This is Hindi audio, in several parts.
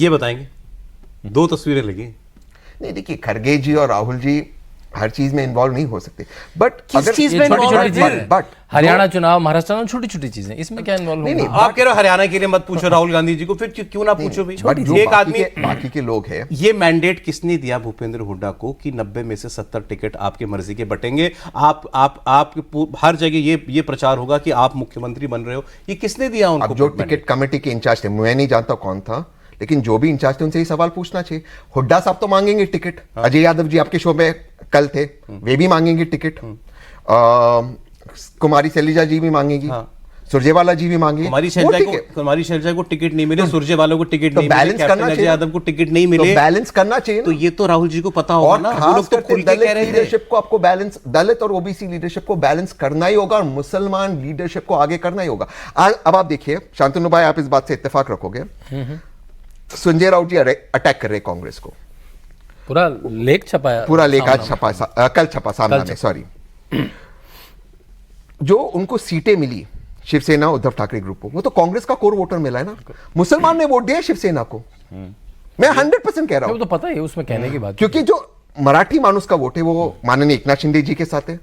ये बताएंगे, 2 तस्वीरें लगी। नहीं देखिए, खड़गे जी और राहुल जी हर चीज में इन्वॉल्व नहीं हो सकते, बट किस चीज में छोटी छोटी involved चीजें, बट हरियाणा चुनाव, महाराष्ट्र चुनाव, छोटी छोटी चीजें, इसमें क्या इन्वॉल्व नहीं, होगा? नहीं, आप कह रहे हो हरियाणा के लिए मत पूछो राहुल गांधी जी को, फिर क्यों ना पूछो भाई? बट जो एक आदमी, बाकी के लोग हैं, ये मैंडेट किसने दिया भूपेंद्र हुड्डा को कि 90 में से 70 टिकट आपके मर्जी के बटेंगे, आप हर जगह ये प्रचार होगा कि आप मुख्यमंत्री बन रहे हो, ये किसने दिया उनको? अब जो टिकट कमेटी के इंचार्ज थे, मैं नहीं जानता कौन था, लेकिन जो भी इंचार्ज थे उनसे ही सवाल पूछना चाहिए। हुड्डा साहब तो मांगेंगे टिकट, अजय यादव जी आपके शो में कल थे, वे भी मांगेंगे टिकट, कुमारी शैलजा जी भी मांगेगी, सुरजेवाला जी भी मांगेंगे। कुमारी शैलजा को टिकट नहीं मिले, सुरजेवाला को टिकट नहीं मिले, बैलेंस करना कैप्टन अजय चाहिए, यादव को टिकट नहीं मिले, बैलेंस करना चाहिए। तो ये तो राहुल जी को पता होगा और ना, वो खास लोग तो करके खुल के कह रहे थे। लीडरशिप को आपको बैलेंस, दलित और ओबीसी लीडरशिप को बैलेंस करना ही होगा और मुसलमान लीडरशिप को आगे करना ही होगा। अब आप देखिए शांतनु भाई, आप इस बात से इत्तेफाक रखोगे, संजय राउत जी अटैक कर रहे कांग्रेस को, पूरा लेख छपाया, पूरा लेख आज छपा, कल छपा सामना में, सॉरी। जो उनको सीटें मिली शिवसेना उद्धव ठाकरे ग्रुप को, वो तो कांग्रेस का कोर वोटर मिला है ना, मुसलमान ने वोट दिया शिवसेना को। मैं 100% कह रहा हूं, वो तो पता ही है, उसमें कहने की बात। क्योंकि जो मराठी मानुस का वोट है वो माननीय एकनाथ शिंदे जी के साथ है,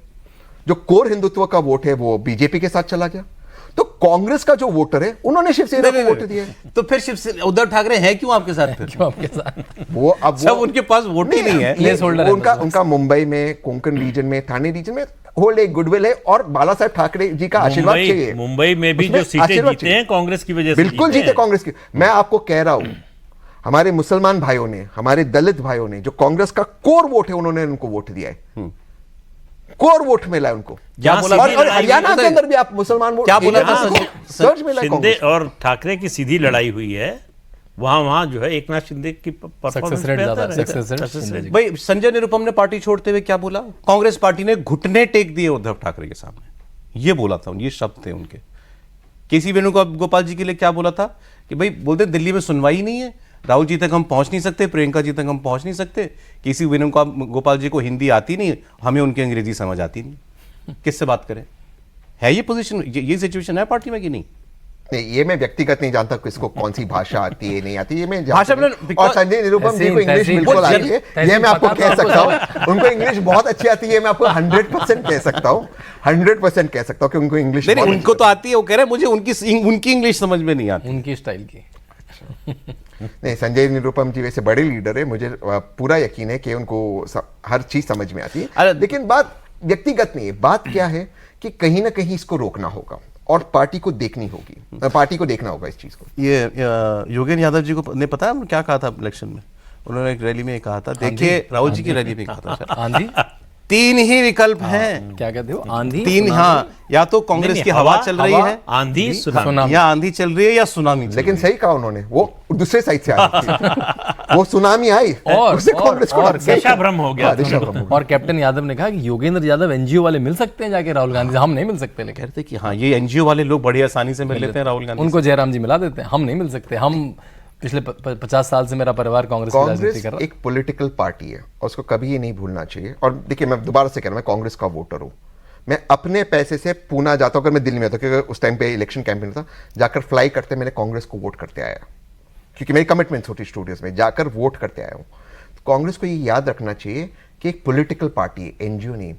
जो कोर हिंदुत्व का वोट है वो बीजेपी के साथ चला गया, तो कांग्रेस का जो वोटर है उन्होंने शिवसेना को वोट दिया। तो फिर शिवसेना, उद्धव ठाकरे हैं क्यों आपके साथ? क्यों आपके साथ? वो अब सब उनके पास वोट ही नहीं है, प्लेस होल्डर है उनका मुंबई में, कोंकण रीजन में, ठाणे रीजन में होल्ड एक गुडविल है और बाला साहब ठाकरे जी का आशीर्वाद चाहिए। मुंबई में भी जो सीटें जीते हैं कांग्रेस की वजह से, बिल्कुल जीते कांग्रेस की। मैं आपको कह रहा हूं, हमारे मुसलमान भाइयों ने, हमारे दलित भाइयों ने, जो कांग्रेस का कोर वोट है, उन्होंने उनको वोट दिया है, कोर वोट मिला है उनको। और हरियाणा के अंदर भी आप मुसलमान वोट क्या बोला था? सर्च मिला है शिंदे कांग्रेस। और ठाकरे की सीधी लड़ाई हुई है, वहां जो है एकनाथ शिंदे की सक्सेस रेट ज्यादा, सक्सेस रेट। भाई संजय निरुपम ने पार्टी छोड़ते हुए क्या बोला? कांग्रेस पार्टी ने घुटने टेक दिए उद्धव ठाकरे के सामने, ये बोला था, ये शब्द थे उनके। केसी वेणुगोपाल जी के लिए क्या बोला था कि भाई बोलते दिल्ली में सुनवाई नहीं है, राहुल जी तक हम पहुंच नहीं सकते, प्रियंका जी तक हम पहुंच नहीं सकते, केसी वेणुगोपाल जी को हिंदी आती नहीं, हमें उनकी अंग्रेजी समझ आती नहीं, किससे बात करें? है ये पोजीशन, ये सिचुएशन है पार्टी में कि नहीं? नहीं, ये मैं व्यक्तिगत नहीं जानता किसको कौन सी भाषा आती है, नहीं आती, ये मैं भाषा में और संजय निरुपम जी को इंग्लिश बिल्कुल आती है, ये मैं आपको कह सकता हूँ। उनको इंग्लिश बहुत अच्छी आती है, मैं आपको 100% कह सकता हूँ, 100% कह सकता हूँ कि उनको इंग्लिश नहीं, उनको तो आती है, वो कह रहे हैं मुझे उनकी इंग्लिश समझ में नहीं आती, उनकी स्टाइल की। नहीं, संजय निरुपम जी वैसे बड़े लीडर है, मुझे पूरा यकीन है कि उनको हर चीज समझ में आती है, लेकिन बात व्यक्तिगत नहीं है। बात क्या है कि कहीं ना कहीं इसको रोकना होगा और पार्टी को देखनी होगी, पार्टी को देखना होगा इस चीज को। ये योगेंद्र यादव जी को ने पता है क्या कहा था इलेक्शन में? उन्होंने एक रैली में कहा था, देखिए राहुल जी की रैली में कहा था, आंधी, 3 ही विकल्प हैं। क्या कहते हो? आंधी, 3, हाँ, या तो कांग्रेस की हवा चल रही है, आंधी सुनामी, या आंधी चल रही है या सुनामी। लेकिन सही कहा उन्होंने, वो दूसरे साइड से आई वो सुनामी आई और उससे कांग्रेस को दिशा भ्रम हो गया। और कैप्टन यादव ने कहा कि योगेंद्र यादव एनजीओ वाले मिल सकते हैं जाके राहुल गांधी से, हम नहीं मिल सकते। लेकिन कहते कि हाँ, ये एनजीओ वाले लोग बड़ी आसानी से मिल लेते हैं राहुल गांधी, उनको जयराम जी मिला देते हैं, हम नहीं मिल सकते। हम पिछले 50 साल से मेरा परिवार कांग्रेस की राजनीति कर रहा है। एक पॉलिटिकल पार्टी है और उसको कभी ये नहीं भूलना चाहिए। और देखिए, मैं दोबारा से कह रहा हूं, मैं कांग्रेस का वोटर हूं, मैं अपने पैसे से पूना जाता हूं, अगर मैं दिल्ली में होता, क्योंकि उस टाइम पे इलेक्शन कैंपेन था, जाकर फ्लाई करते मैंने कांग्रेस को वोट करते आया, क्योंकि मेरी कमिटमेंट होती स्टूडियोज में, जाकर वोट करते आया हूं। तो कांग्रेस को ये याद रखना चाहिए कि एक पॉलिटिकल पार्टी है, एनजीओ नहीं।